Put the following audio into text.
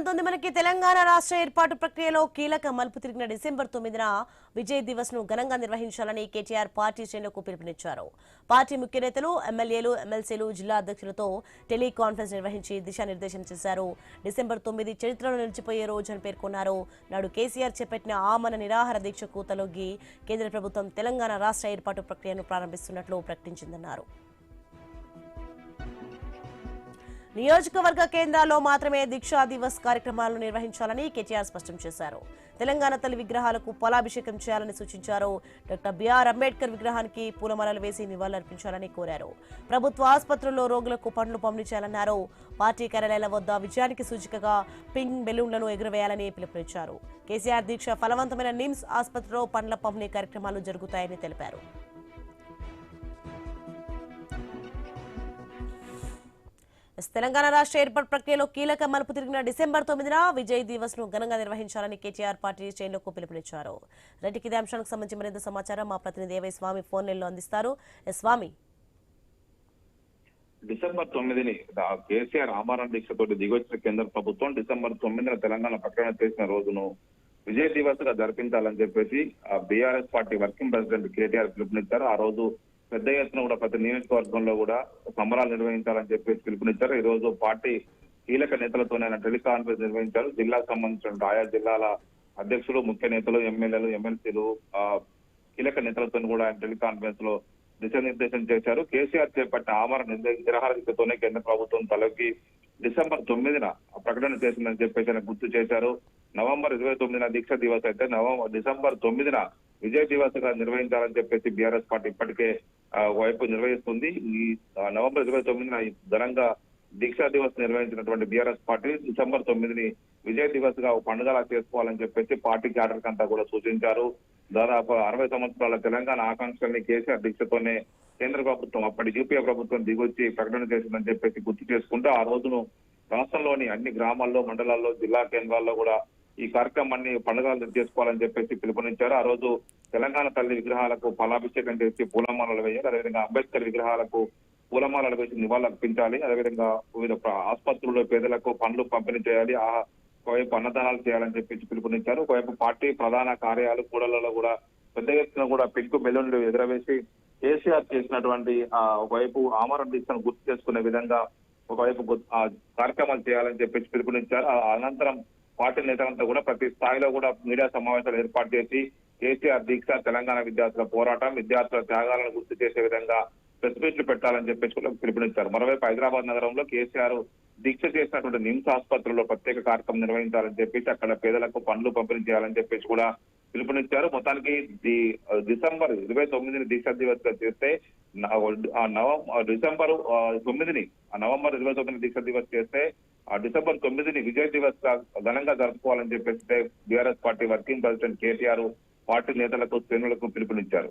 మనకి తెలంగాణ రాష్ట్ర ఏర్పాటు ప్రక్రియలో కీలక మలుపు తిరిగిన డిసెంబర్ 9న విజయ్ దివస్ ను ఘనంగా నిర్వహించాలని కేటీఆర్ పార్టీ శ్రేణులకు పిలుపునిచ్చారు. పార్టీ ముఖ్య నేతలు, ఎమ్మెల్యేలు, ఎమ్మెల్సీలు, జిల్లా అధ్యక్షులతో టెలికాన్ఫరెన్స్ నిర్వహించి దిశానిర్దేశం చేశారు. డిసెంబర్ 9 చరిత్రలో నిలిచిపోయే రోజు అని పేర్కొన్నారు. నాడు కేసీఆర్ చేపట్టిన ఆమరణ నిరాహార దీక్షకు తలొగ్గి కేంద్ర ప్రభుత్వం తెలంగాణ రాష్ట్ర ఏర్పాటు ప్రక్రియను ప్రారంభిస్తున్నట్లు ప్రకటించిందన్నారు. నియోజకవర్గ కేంద్రాల్లో మాత్రమే దీక్షా దివస్ కార్యక్రమాలను నిర్వహించాలని కేటీఆర్ స్పష్టం చేశారు. తెలంగాణ తల్లి విగ్రహాలకు ఫలాభిషేకం చేయాలని సూచించారు. డాక్టర్ బిఆర్ అంబేద్కర్ విగ్రహానికి పూలమాలలు వేసి నివాళులర్పించాలని కోరారు. ప్రభుత్వ ఆసుపత్రుల్లో రోగులకు పండ్లు పంపిణీ చేయాలన్నారు. పార్టీ కార్యాలయాల వద్ద విజయానికి సూచికగా పింక్ బెలూన్లను ఎగురవేయాలని పిలుపునిచ్చారు. కేసీఆర్ దీక్ష ఫలవంతమైన నిమ్స్ ఆసుపత్రిలో పండ్ల పంపిణీ కార్యక్రమాలు జరుగుతాయని తెలిపారు. తెలంగాణ రాష్ట్ర ఏర్పాటు ప్రక్రియలో కీలక మలుపు తిరిగిన డిసెంబర్ 9న విజయ్ దివస్ ను ఘనంగా నిర్వహించాలని కేటీఆర్ పార్టీ శ్రేణులకు పిలుపునిచ్చారు. రెడ్డికి ఇదే అంశానికి సంబంధించి మరింత సమాచారం మా ప్రతినిధి ఏవై స్వామి ఫోన్ లైన్లో అందిస్తారు. స్వామి, డిసెంబర్ 9ని కేసీఆర్ ఆమరణ దీక్షతో దిగొచ్చిన కేంద్ర ప్రభుత్వం డిసెంబర్ 9న తెలంగాణ ప్రకటన చేసిన రోజును విజయ్ దివస్ గా జరిపించాలని చెప్పేసి BRS party working president KTR పిలుపునిచ్చారు. ఆ రోజు పెద్ద ఎత్తున కూడా ప్రతి నియోజకవర్గంలో కూడా సంబరాలు నిర్వహించాలని చెప్పేసి పిలుపునిచ్చారు. ఈ రోజు పార్టీ కీలక నేతలతోనే ఆయన టెలికాన్ఫరెన్స్ నిర్వహించారు. జిల్లాకు సంబంధించిన ఆయా జిల్లాల అధ్యక్షులు, ముఖ్య నేతలు, ఎమ్మెల్యేలు, ఎమ్మెల్సీలు, కీలక నేతలతో కూడా ఆయన టెలికాన్ఫరెన్స్ లో దిశానిర్దేశం చేశారు. కేసీఆర్ చేపట్టిన ఆమరణ నిరాహార దీక్షతోనే కేంద్ర ప్రభుత్వం తలకి డిసెంబర్ 9న ప్రకటన చేసిందని చెప్పేసి ఆయన గుర్తు చేశారు. నవంబర్ 29న దీక్ష దివస్ అయితే డిసెంబర్ 9న విజయ్ దివస్ గా నిర్వహించాలని చెప్పేసి బీఆర్ఎస్ పార్టీ ఇప్పటికే వైపు నిర్వహిస్తుంది. ఈ నవంబర్ 29న ఘనంగా దీక్షా దివస్ నిర్వహించినటువంటి బీఆర్ఎస్ పార్టీ డిసెంబర్ 9ని విజయ్ దివస్ గా పండుగలా చేసుకోవాలని చెప్పేసి పార్టీ క్యాడర్ అంతా కూడా సూచించారు. దాదాపు 60 సంవత్సరాల తెలంగాణ ఆకాంక్షల్ని కేసీఆర్ దీక్షతోనే కేంద్ర ప్రభుత్వం, అప్పటి యూపీఏ ప్రభుత్వం దిగొచ్చి ప్రకటన చేసిందని చెప్పేసి గుర్తు చేసుకుంటూ ఆ రోజును రాష్ట్రంలోని అన్ని గ్రామాల్లో, మండలాల్లో, జిల్లా కేంద్రాల్లో కూడా ఈ కార్యక్రమాన్ని పండుగలు చేసుకోవాలని చెప్పేసి పిలుపునిచ్చారు. ఆ రోజు తెలంగాణ తల్లి విగ్రహాలకు ఫలాభిషేకం చేసి పూలమాలలు వేయాలి. అదేవిధంగా అంబేద్కర్ విగ్రహాలకు పూలమాలలు వేసి నివాళులు అర్పించాలి. అదేవిధంగా వివిధ ఆసుపత్రుల్లో పేదలకు పండ్లు పంపిణీ చేయాలి. ఒకవైపు అన్నదానాలు చేయాలని చెప్పేసి పిలుపునిచ్చారు. ఒకవైపు పార్టీ ప్రధాన కార్యాలయాలు కూడళ్లలో కూడా పెద్ద ఎత్తున కూడా పింక్ బెలూన్లు ఎగురవేసి కేసీఆర్ చేసినటువంటి ఒకవైపు ఆమరణ దీక్షను గుర్తు చేసుకునే విధంగా ఒకవైపు కార్యక్రమాలు చేయాలని చెప్పేసి పిలుపునిచ్చారు. అనంతరం పార్టీ నేతలంతా కూడా ప్రతి స్థాయిలో కూడా మీడియా సమావేశాలు ఏర్పాటు చేసి కేసీఆర్ దీక్ష, తెలంగాణ విద్యార్థుల పోరాటం, విద్యార్థుల త్యాగాలను గుర్తు చేసే విధంగా ప్రెస్ మీట్లు పెట్టాలని చెప్పేసి కూడా పిలుపునిచ్చారు. మరోవైపు హైదరాబాద్ నగరంలో కేసీఆర్ దీక్ష చేసినటువంటి నిమ్స్ ఆసుపత్రిలో ప్రత్యేక కార్యక్రమం నిర్వహించాలని చెప్పేసి అక్కడ పేదలకు పండ్లు పంపిణీ చేయాలని చెప్పేసి కూడా పిలుపునిచ్చారు. మొత్తానికి డిసెంబర్ 29ని దీక్షా దివస్ గా చేస్తే డిసెంబర్ 9ని నవంబర్ 29ని దీక్షా దివస్ చేస్తే డిసెంబర్ 9ని విజయ్ దివస్ గా ఘనంగా జరుపుకోవాలని చెప్పేసి BRS party working president KTR party నేతలకు, శ్రేణులకు పిలుపునిచ్చారు.